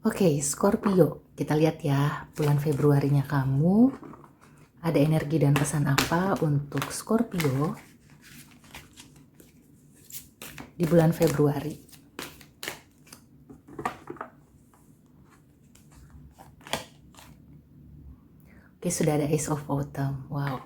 Oke, Scorpio. Kita lihat ya, bulan Februarinya kamu. Ada energi dan pesan apa untuk Scorpio di bulan Februari? Oke, sudah ada Ace of Autumn. Wow.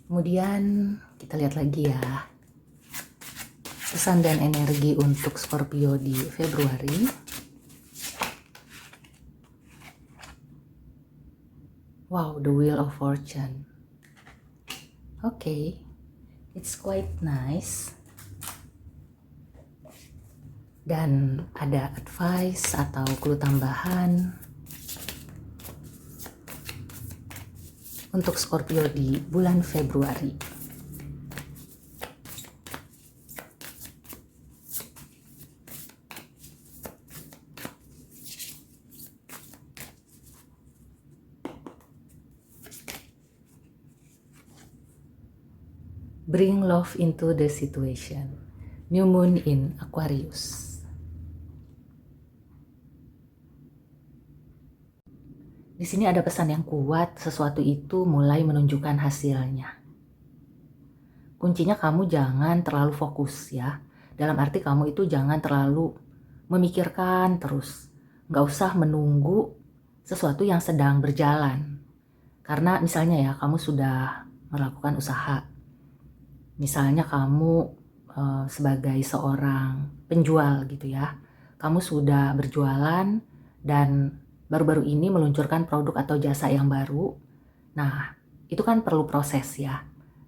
Kemudian kita lihat lagi ya, pesan dan energi untuk Scorpio di Februari. Wow, the Wheel of Fortune. Okay, it's quite nice. Dan ada advice atau clue tambahan untuk Scorpio di bulan Februari. Bring love into the situation. New moon in Aquarius. Di sini ada pesan yang kuat, sesuatu itu mulai menunjukkan hasilnya. Kuncinya kamu jangan terlalu fokus ya. Dalam arti kamu itu jangan terlalu memikirkan terus. Nggak usah menunggu sesuatu yang sedang berjalan. Karena misalnya ya, kamu sudah melakukan usaha. Misalnya kamu sebagai seorang penjual gitu ya. Kamu sudah berjualan dan baru-baru ini meluncurkan produk atau jasa yang baru. Nah, itu kan perlu proses ya.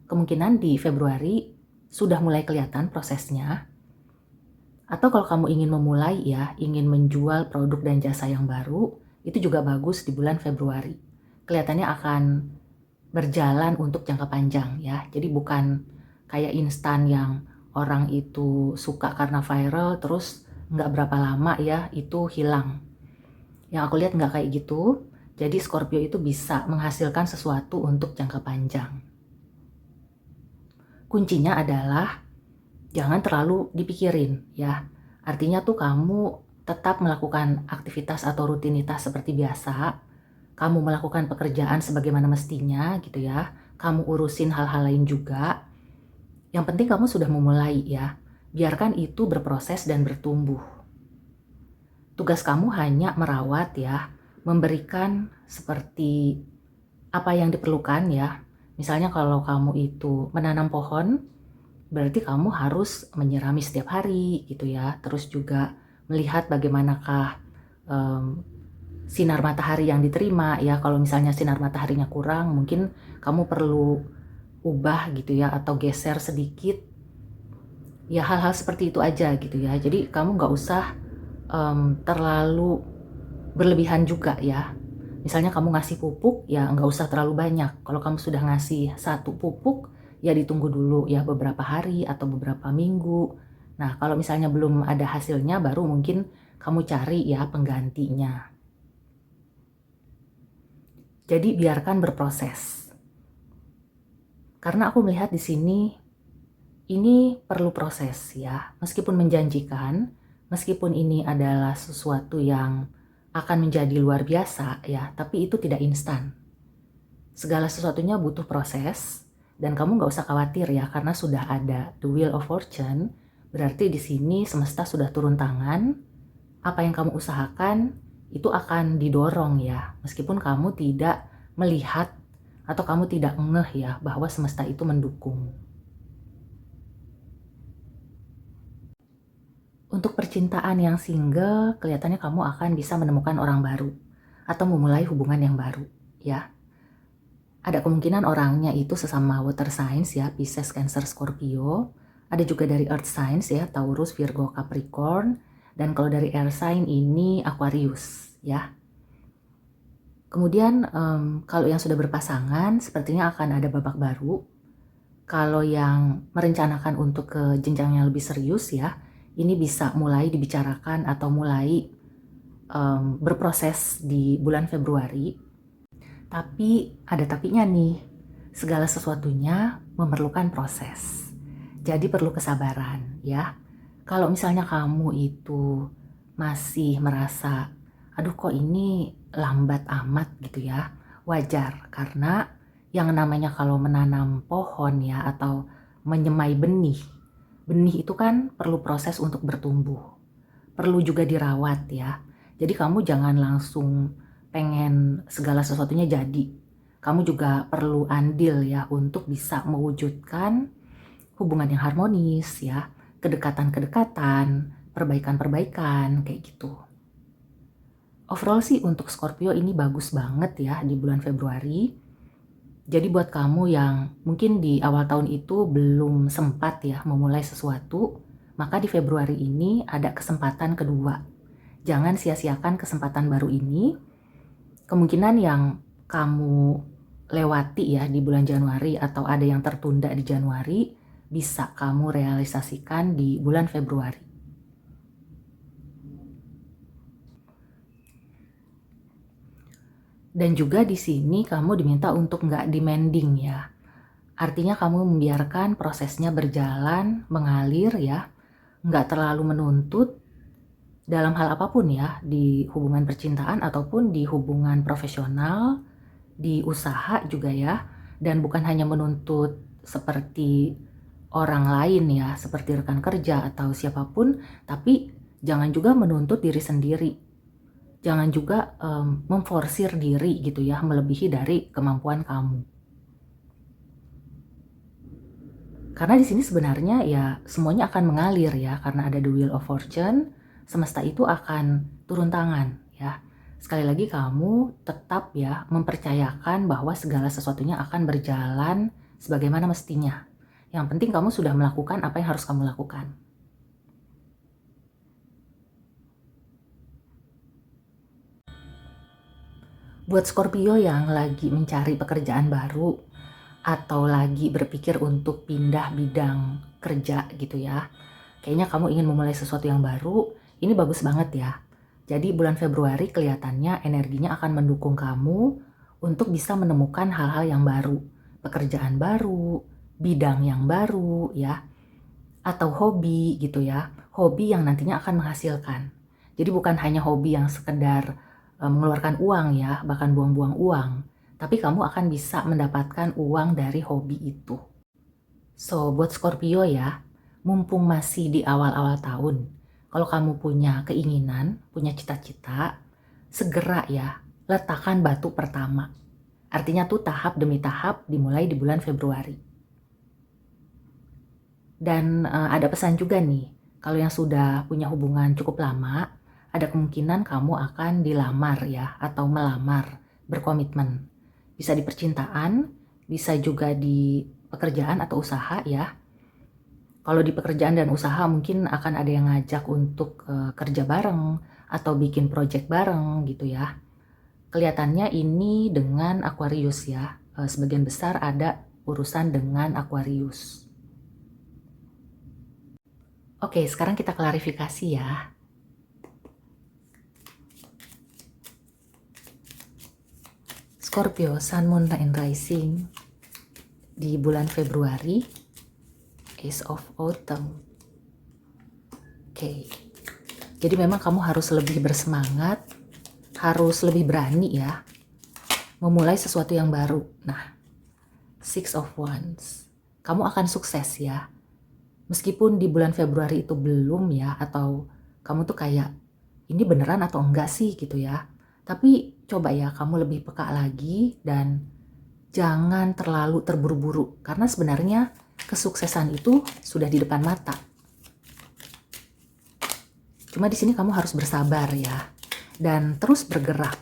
Kemungkinan di Februari sudah mulai kelihatan prosesnya. Atau kalau kamu ingin memulai ya, ingin menjual produk dan jasa yang baru, itu juga bagus di bulan Februari. Kelihatannya akan berjalan untuk jangka panjang ya. Jadi bukan kayak instan yang orang itu suka karena viral terus nggak berapa lama ya itu hilang. Yang aku lihat nggak kayak gitu. Jadi Scorpio itu bisa menghasilkan sesuatu untuk jangka panjang. Kuncinya adalah jangan terlalu dipikirin ya. Artinya tuh kamu tetap melakukan aktivitas atau rutinitas seperti biasa. Kamu melakukan pekerjaan sebagaimana mestinya gitu ya. Kamu urusin hal-hal lain juga. Yang penting kamu sudah memulai ya. Biarkan itu berproses dan bertumbuh. Tugas kamu hanya merawat ya, memberikan seperti apa yang diperlukan ya. Misalnya kalau kamu itu menanam pohon, berarti kamu harus menyirami setiap hari gitu ya. Terus juga melihat bagaimanakah sinar matahari yang diterima ya. Kalau misalnya sinar mataharinya kurang, mungkin kamu perlu ubah gitu ya, atau geser sedikit. Ya hal-hal seperti itu aja gitu ya. Jadi kamu nggak usah terlalu berlebihan juga ya. Misalnya kamu ngasih pupuk ya nggak usah terlalu banyak. Kalau kamu sudah ngasih satu pupuk ya ditunggu dulu ya beberapa hari atau beberapa minggu. Nah kalau misalnya belum ada hasilnya baru mungkin kamu cari ya penggantinya. Jadi biarkan berproses. Karena aku melihat di sini ini perlu proses ya. Meskipun menjanjikan, meskipun ini adalah sesuatu yang akan menjadi luar biasa ya, tapi itu tidak instan. Segala sesuatunya butuh proses dan kamu nggak usah khawatir ya karena sudah ada the Wheel of Fortune. Berarti di sini semesta sudah turun tangan. Apa yang kamu usahakan itu akan didorong ya, meskipun kamu tidak melihat atau kamu tidak ngeh ya bahwa semesta itu mendukung. Untuk percintaan yang single, kelihatannya kamu akan bisa menemukan orang baru atau memulai hubungan yang baru, ya. Ada kemungkinan orangnya itu sesama water signs ya, Pisces, Cancer, Scorpio. Ada juga dari earth signs ya, Taurus, Virgo, Capricorn. Dan kalau dari air sign ini Aquarius, ya. Kemudian kalau yang sudah berpasangan, sepertinya akan ada babak baru. Kalau yang merencanakan untuk ke jenjang yang lebih serius ya, ini bisa mulai dibicarakan atau mulai berproses di bulan Februari. Tapi ada tapinya nih, segala sesuatunya memerlukan proses. Jadi perlu kesabaran ya. Kalau misalnya kamu itu masih merasa, aduh kok ini lambat amat gitu ya, wajar. Karena yang namanya kalau menanam pohon ya atau menyemai benih, benih itu kan perlu proses untuk bertumbuh. Perlu juga dirawat ya. Jadi kamu jangan langsung pengen segala sesuatunya jadi. Kamu juga perlu andil ya untuk bisa mewujudkan hubungan yang harmonis ya, kedekatan-kedekatan, perbaikan-perbaikan kayak gitu. Overall sih untuk Scorpio ini bagus banget ya di bulan Februari. Jadi buat kamu yang mungkin di awal tahun itu belum sempat ya memulai sesuatu, maka di Februari ini ada kesempatan kedua. Jangan sia-siakan kesempatan baru ini. Kemungkinan yang kamu lewati ya di bulan Januari atau ada yang tertunda di Januari, bisa kamu realisasikan di bulan Februari. Dan juga di sini kamu diminta untuk nggak demanding ya. Artinya kamu membiarkan prosesnya berjalan, mengalir ya. Nggak terlalu menuntut dalam hal apapun ya. Di hubungan percintaan ataupun di hubungan profesional, di usaha juga ya. Dan bukan hanya menuntut seperti orang lain ya, seperti rekan kerja atau siapapun. Tapi jangan juga menuntut diri sendiri. Jangan juga memforsir diri gitu ya, melebihi dari kemampuan kamu. Karena di sini sebenarnya ya semuanya akan mengalir ya, karena ada the wheel of fortune, semesta itu akan turun tangan ya. Sekali lagi kamu tetap ya mempercayakan bahwa segala sesuatunya akan berjalan sebagaimana mestinya. Yang penting kamu sudah melakukan apa yang harus kamu lakukan. Buat Scorpio yang lagi mencari pekerjaan baru atau lagi berpikir untuk pindah bidang kerja gitu ya, kayaknya kamu ingin memulai sesuatu yang baru, ini bagus banget ya. Jadi bulan Februari kelihatannya energinya akan mendukung kamu untuk bisa menemukan hal-hal yang baru, pekerjaan baru, bidang yang baru ya, atau hobi gitu ya, hobi yang nantinya akan menghasilkan. Jadi bukan hanya hobi yang sekedar mengeluarkan uang ya, bahkan buang-buang uang, tapi kamu akan bisa mendapatkan uang dari hobi itu. So, buat Scorpio ya, mumpung masih di awal-awal tahun, kalau kamu punya keinginan, punya cita-cita, segera ya, letakkan batu pertama. Artinya tuh tahap demi tahap dimulai di bulan Februari. Dan ada pesan juga nih, kalau yang sudah punya hubungan cukup lama, ada kemungkinan kamu akan dilamar ya, atau melamar, berkomitmen. Bisa di percintaan, bisa juga di pekerjaan atau usaha ya. Kalau di pekerjaan dan usaha mungkin akan ada yang ngajak untuk kerja bareng atau bikin project bareng gitu ya. Kelihatannya ini dengan Aquarius ya, sebagian besar ada urusan dengan Aquarius. Oke, sekarang kita klarifikasi ya. Scorpio, Sun, Moon, and Rising di bulan Februari, Ace of Autumn. Oke, jadi memang kamu harus lebih bersemangat, harus lebih berani ya, memulai sesuatu yang baru. Nah, Six of Wands, kamu akan sukses ya. Meskipun di bulan Februari itu belum ya, atau kamu tuh kayak, ini beneran atau enggak sih gitu ya. Tapi coba ya kamu lebih peka lagi dan jangan terlalu terburu-buru. Karena sebenarnya kesuksesan itu sudah di depan mata. Cuma di sini kamu harus bersabar ya. Dan terus bergerak.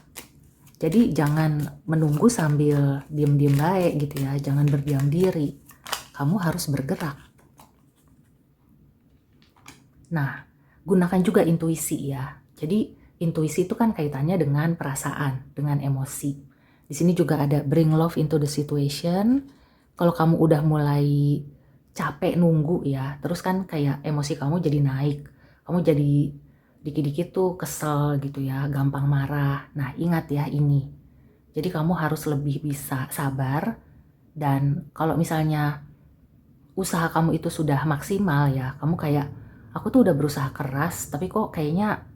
Jadi jangan menunggu sambil diem-diem baik gitu ya. Jangan berdiam diri. Kamu harus bergerak. Nah, gunakan juga intuisi ya. Jadi intuisi itu kan kaitannya dengan perasaan, dengan emosi. Di sini juga ada bring love into the situation. Kalau kamu udah mulai capek nunggu ya, terus kan kayak emosi kamu jadi naik. Kamu jadi dikit-dikit tuh kesel gitu ya, gampang marah. Nah, ingat ya ini. Jadi kamu harus lebih bisa sabar. Dan kalau misalnya usaha kamu itu sudah maksimal ya, kamu kayak, aku tuh udah berusaha keras tapi kok kayaknya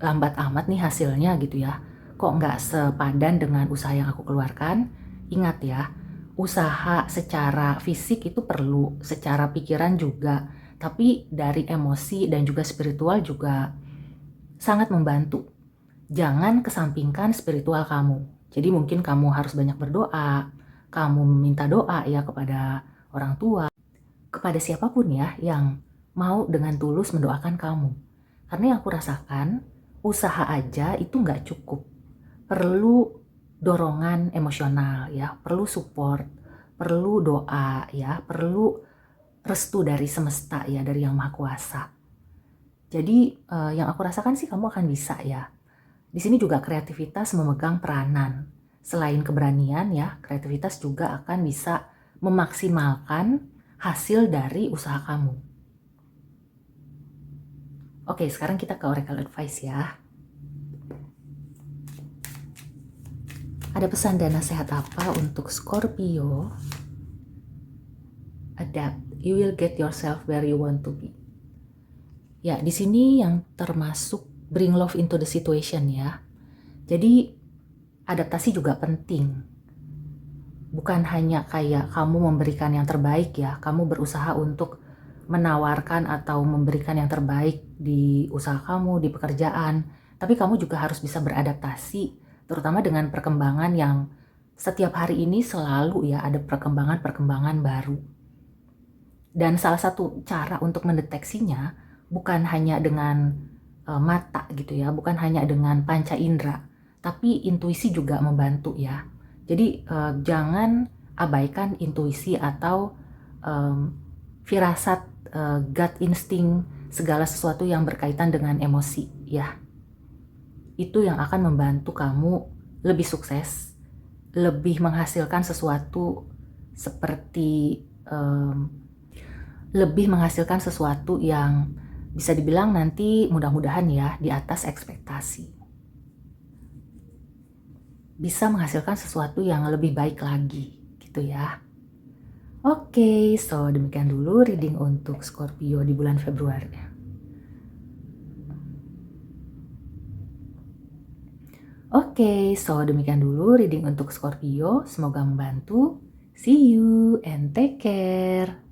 lambat amat nih hasilnya gitu ya, kok nggak sepadan dengan usaha yang aku keluarkan. Ingat ya, usaha secara fisik itu perlu, secara pikiran juga, tapi dari emosi dan juga spiritual juga sangat membantu. Jangan kesampingkan spiritual kamu. Jadi mungkin kamu harus banyak berdoa, kamu meminta doa ya kepada orang tua, kepada siapapun ya yang mau dengan tulus mendoakan kamu. Karena yang aku rasakan, usaha aja itu nggak cukup. Perlu dorongan emosional ya, perlu support, perlu doa ya, perlu restu dari semesta ya, dari Yang Maha Kuasa. Jadi yang aku rasakan sih kamu akan bisa ya. Di sini juga kreativitas memegang peranan. Selain keberanian ya, kreativitas juga akan bisa memaksimalkan hasil dari usaha kamu. Oke, sekarang kita ke Oracle Advice ya. Ada pesan dan nasihat apa untuk Scorpio? Adapt, you will get yourself where you want to be. Ya, di sini yang termasuk bring love into the situation ya. Jadi adaptasi juga penting. Bukan hanya kayak kamu memberikan yang terbaik ya, kamu berusaha untuk menawarkan atau memberikan yang terbaik di usaha kamu, di pekerjaan, tapi kamu juga harus bisa beradaptasi, terutama dengan perkembangan yang setiap hari ini selalu ya ada perkembangan-perkembangan baru. Dan salah satu cara untuk mendeteksinya bukan hanya dengan mata gitu ya, bukan hanya dengan panca indera, tapi intuisi juga membantu ya. Jadi jangan abaikan intuisi atau firasat, gut insting, segala sesuatu yang berkaitan dengan emosi ya. Itu yang akan membantu kamu lebih sukses, lebih menghasilkan sesuatu seperti lebih menghasilkan sesuatu yang bisa dibilang nanti mudah-mudahan ya di atas ekspektasi. Bisa menghasilkan sesuatu yang lebih baik lagi gitu ya. Oke, so demikian dulu reading untuk Scorpio di bulan Februari. Oke, so demikian dulu reading untuk Scorpio. Semoga membantu. See you and take care.